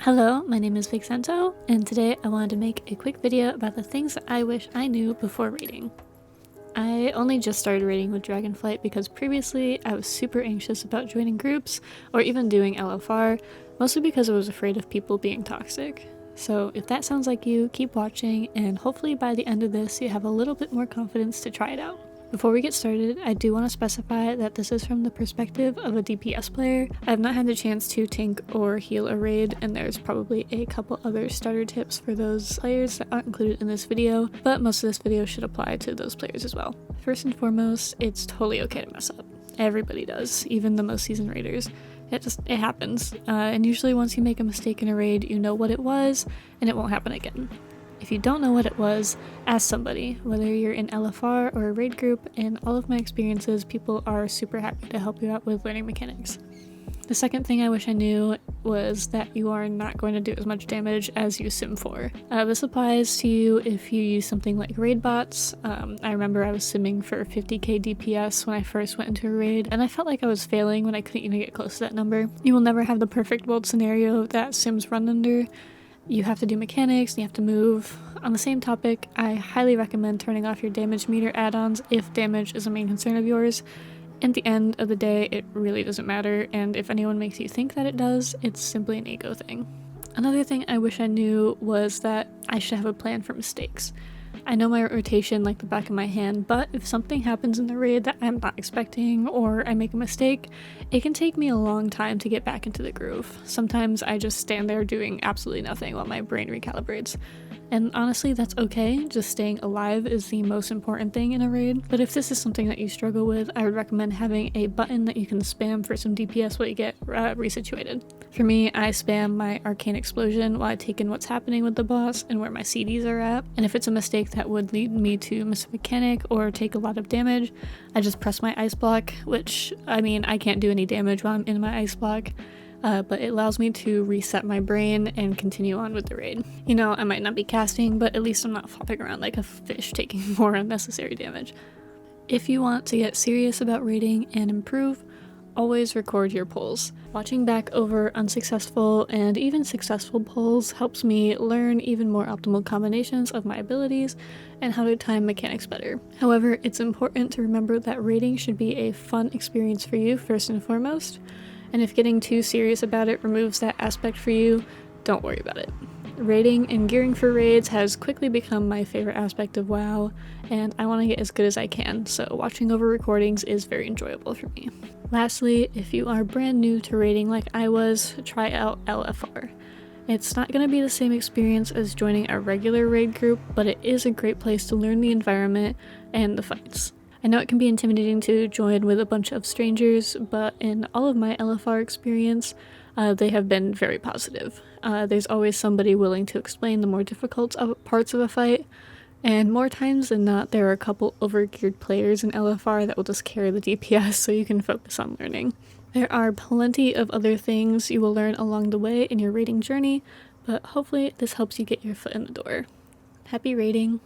Hello, my name is Vicento, and today I wanted to make a quick video about the things that I wish I knew before raiding. I only just started raiding with Dragonflight because previously I was super anxious about joining groups or even doing LFR, mostly because I was afraid of people being toxic. So if that sounds like you, keep watching, and hopefully by the end of this you have a little bit more confidence to try it out. Before we get started, I do want to specify that this is from the perspective of a DPS player. I have not had the chance to tank or heal a raid, and there's probably a couple other starter tips for those players that aren't included in this video, but most of this video should apply to those players as well. First and foremost, it's totally okay to mess up. Everybody does, even the most seasoned raiders. It happens, and usually once you make a mistake in a raid, you know what it was, and it won't happen again. If you don't know what it was, ask somebody, whether you're in LFR or a raid group. In all of my experiences, people are super happy to help you out with learning mechanics. The second thing I wish I knew was that you are not going to do as much damage as you sim for. This applies to you if you use something like raid bots. I remember I was simming for 50k DPS when I first went into a raid, and I felt like I was failing when I couldn't even get close to that number. You will never have the perfect world scenario that sims run under. You have to do mechanics, and you have to move. On the same topic, I highly recommend turning off your damage meter add-ons if damage is a main concern of yours. At the end of the day, it really doesn't matter, and if anyone makes you think that it does, it's simply an ego thing. Another thing I wish I knew was that I should have a plan for mistakes. I know my rotation like the back of my hand, but if something happens in the raid that I'm not expecting or I make a mistake, it can take me a long time to get back into the groove. Sometimes I just stand there doing absolutely nothing while my brain recalibrates. And honestly, that's okay. Just staying alive is the most important thing in a raid. But if this is something that you struggle with, I would recommend having a button that you can spam for some DPS while you get resituated. For me, I spam my Arcane Explosion while I take in what's happening with the boss and where my CDs are at. And if it's a mistake that would lead me to miss a mechanic or take a lot of damage, I just press my ice block, which, I can't do any damage while I'm in my ice block. But it allows me to reset my brain and continue on with the raid. You know, I might not be casting, but at least I'm not flopping around like a fish taking more unnecessary damage. If you want to get serious about raiding and improve, always record your pulls. Watching back over unsuccessful and even successful pulls helps me learn even more optimal combinations of my abilities and how to time mechanics better. However, it's important to remember that raiding should be a fun experience for you first and foremost. And if getting too serious about it removes that aspect for you, don't worry about it. Raiding and gearing for raids has quickly become my favorite aspect of WoW, and I want to get as good as I can, so watching over recordings is very enjoyable for me. Lastly, if you are brand new to raiding like I was, try out LFR. It's not going to be the same experience as joining a regular raid group, but it is a great place to learn the environment and the fights. I know it can be intimidating to join with a bunch of strangers, but in all of my LFR experience, they have been very positive. There's always somebody willing to explain the more difficult parts of a fight, and more times than not, there are a couple overgeared players in LFR that will just carry the DPS so you can focus on learning. There are plenty of other things you will learn along the way in your raiding journey, but hopefully this helps you get your foot in the door. Happy raiding!